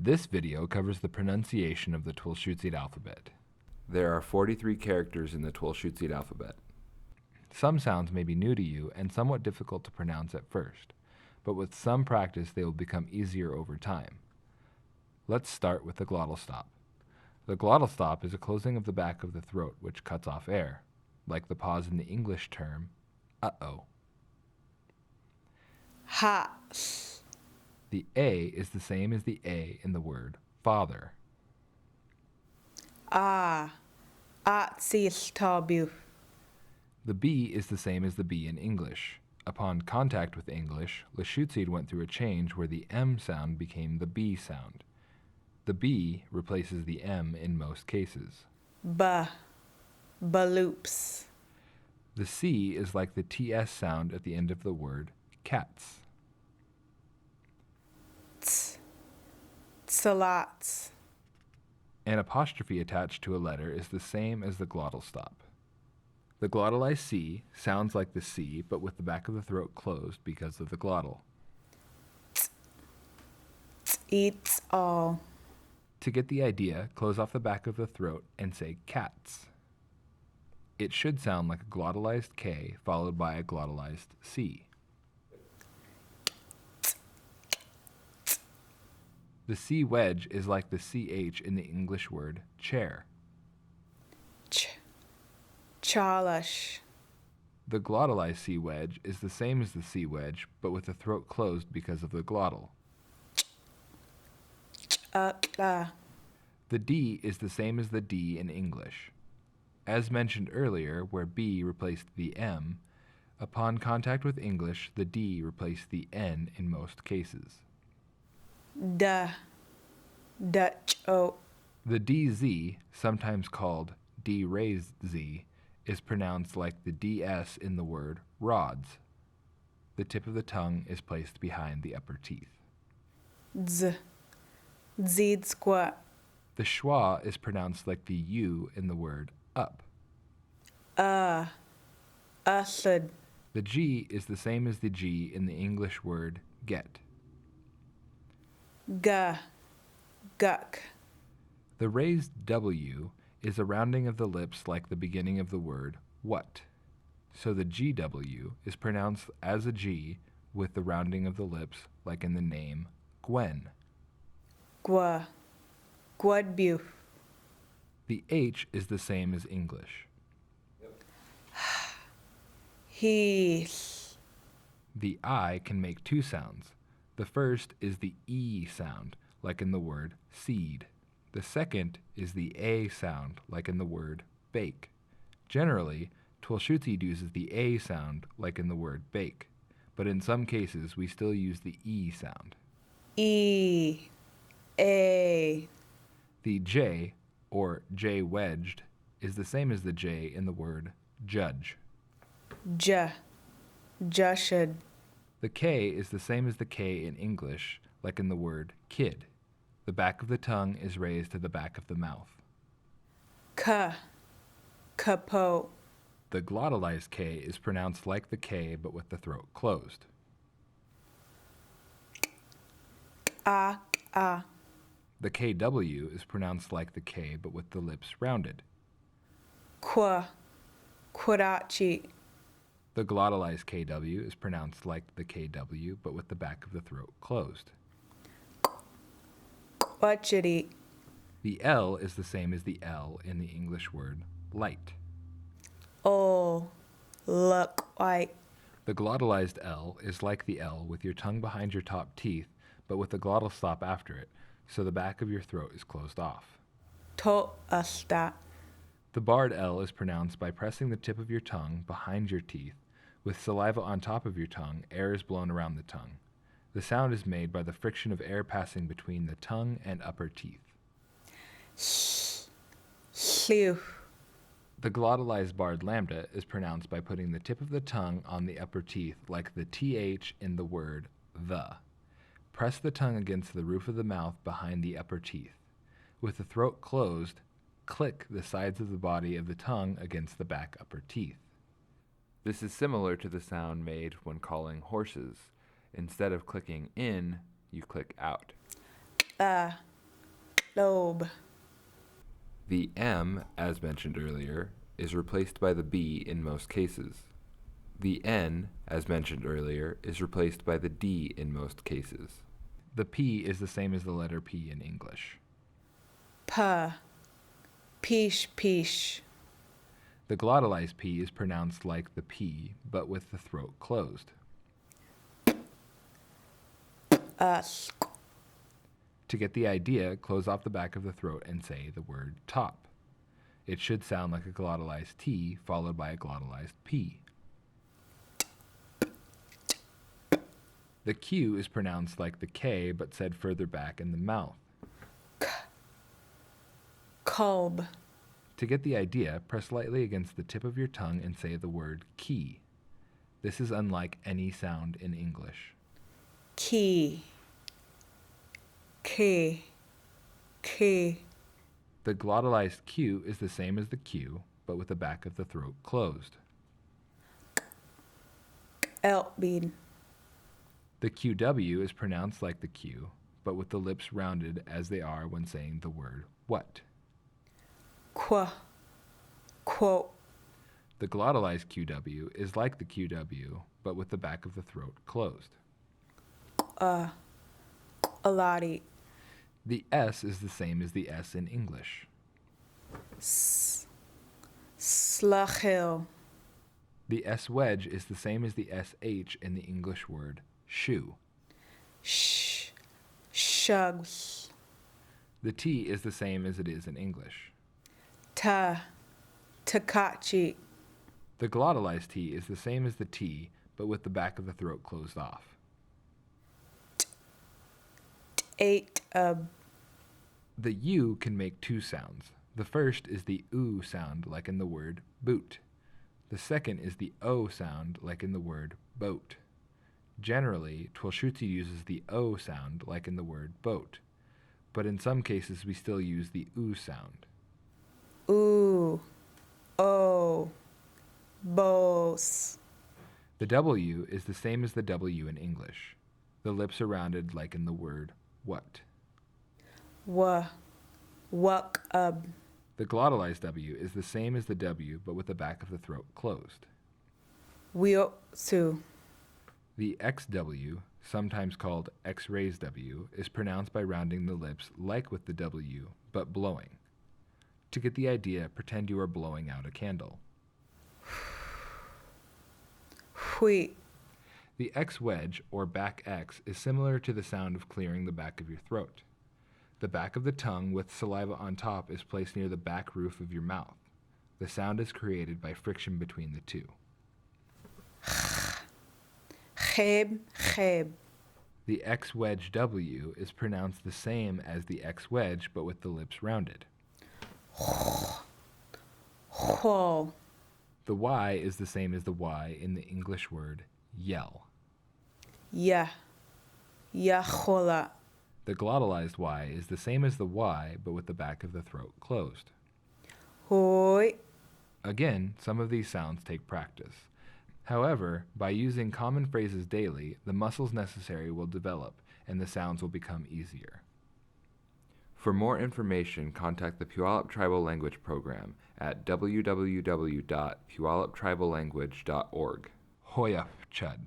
This video covers the pronunciation of the Twulshootseed alphabet. There are 43 characters in the Twulshootseed alphabet. Some sounds may be new to you and somewhat difficult to pronounce at first, but with some practice they will become easier over time. Let's start with the glottal stop. The glottal stop is a closing of the back of the throat which cuts off air, like the pause in the English term, uh-oh. Ha. The A is the same as the A in the word father. Atsiltabu. The B is the same as the B in English. Upon contact with English, Twulshootseed went through a change where the M sound became the B sound. The B replaces the M in most cases. Baloops. The C is like the TS sound at the end of the word cats. Salats. An apostrophe attached to a letter is the same as the glottal stop. The glottalized C sounds like the C, but with the back of the throat closed because of the glottal. Eats all. To get the idea, close off the back of the throat and say cats. It should sound like a glottalized K followed by a glottalized C. The C wedge is like the CH in the English word chair. Chalish. The glottalized C wedge is the same as the C wedge, but with the throat closed because of the glottal. The D is the same as the D in English. As mentioned earlier, where B replaced the M, upon contact with English, the D replaced the N in most cases. Dutch-o. The DZ, sometimes called D raised Z, is pronounced like the DS in the word rods. The tip of the tongue is placed behind the upper teeth. Zed squat. The schwa is pronounced like the U in the word up. Usud. The G is the same as the G in the English word get. Guck. The raised W is a rounding of the lips like the beginning of the word what. So the GW is pronounced as a G with the rounding of the lips like in the name Gwen. Guadbu. The H is the same as English. Heath. The I can make two sounds. The first is the E sound, like in the word seed. The second is the A sound, like in the word bake. Generally, Twulshootseed uses the A sound, like in the word bake, but in some cases we still use the E sound. A. The J, or J wedged, is the same as the J in the word judge. Jushud. The K is the same as the K in English, like in the word kid. The back of the tongue is raised to the back of the mouth. Capo. The glottalized K is pronounced like the K but with the throat closed. The KW is pronounced like the K but with the lips rounded. Quadachi. The glottalized KW is pronounced like the KW but with the back of the throat closed. Quachity. The L is the same as the L in the English word light. Look white. The glottalized L is like the L with your tongue behind your top teeth but with the glottal stop after it, so the back of your throat is closed off. Toasta. The barred L is pronounced by pressing the tip of your tongue behind your teeth. With saliva on top of your tongue, air is blown around the tongue. The sound is made by the friction of air passing between the tongue and upper teeth. Slew. The glottalized barred lambda is pronounced by putting the tip of the tongue on the upper teeth like the TH in the word the. Press the tongue against the roof of the mouth behind the upper teeth. With the throat closed, click the sides of the body of the tongue against the back upper teeth. This is similar to the sound made when calling horses. Instead of clicking in, you click out. lobe, The M, as mentioned earlier, is replaced by the B in most cases. The N, as mentioned earlier, is replaced by the D in most cases. The P is the same as the letter P in English. pa, pish pish, The glottalized P is pronounced like the P, but with the throat closed. ask, To get the idea, close off the back of the throat and say the word top. It should sound like a glottalized T followed by a glottalized P. The Q is pronounced like the K but said further back in the mouth. kolb, To get the idea, press lightly against the tip of your tongue and say the word key. This is unlike any sound in English. key, key, key, The glottalized Q is the same as the Q, but with the back of the throat closed. elbin, The QW is pronounced like the Q, but with the lips rounded as they are when saying the word what. qua, quote, The glottalized QW is like the QW, but with the back of the throat closed. alati, The S is the same as the S in English. slachil, The S wedge is the same as the SH in the English word shoe. shugs, The T is the same as it is in English. takachi, The glottalized T is the same as the T, but with the back of the throat closed off. eight, The U can make two sounds. The first is the oo sound, like in the word boot. The second is the O sound, like in the word boat. Generally, Twulshootseed uses the O sound, like in the word boat, but in some cases we still use the oo sound. ooh, oh, bos, The W is the same as the W in English. The lips are rounded, like in the word what. wuck, The glottalized W is the same as the W, but with the back of the throat closed. wiotsu, The XW, sometimes called X-raised W, is pronounced by rounding the lips like with the W, but blowing. To get the idea, pretend you are blowing out a candle. hui, The X wedge, or back X, is similar to the sound of clearing the back of your throat. The back of the tongue with saliva on top is placed near the back roof of your mouth. The sound is created by friction between the two. cheb, The X wedge W is pronounced the same as the X wedge, but with the lips rounded. hol, The Y is the same as the Y in the English word yell. yahola, The glottalized Y is the same as the Y, but with the back of the throat closed. hoi, Again, some of these sounds take practice. However, by using common phrases daily, the muscles necessary will develop and the sounds will become easier. For more information, contact the Puyallup Tribal Language Program at www.puyalluptriballanguage.org. Hoyaf Chud.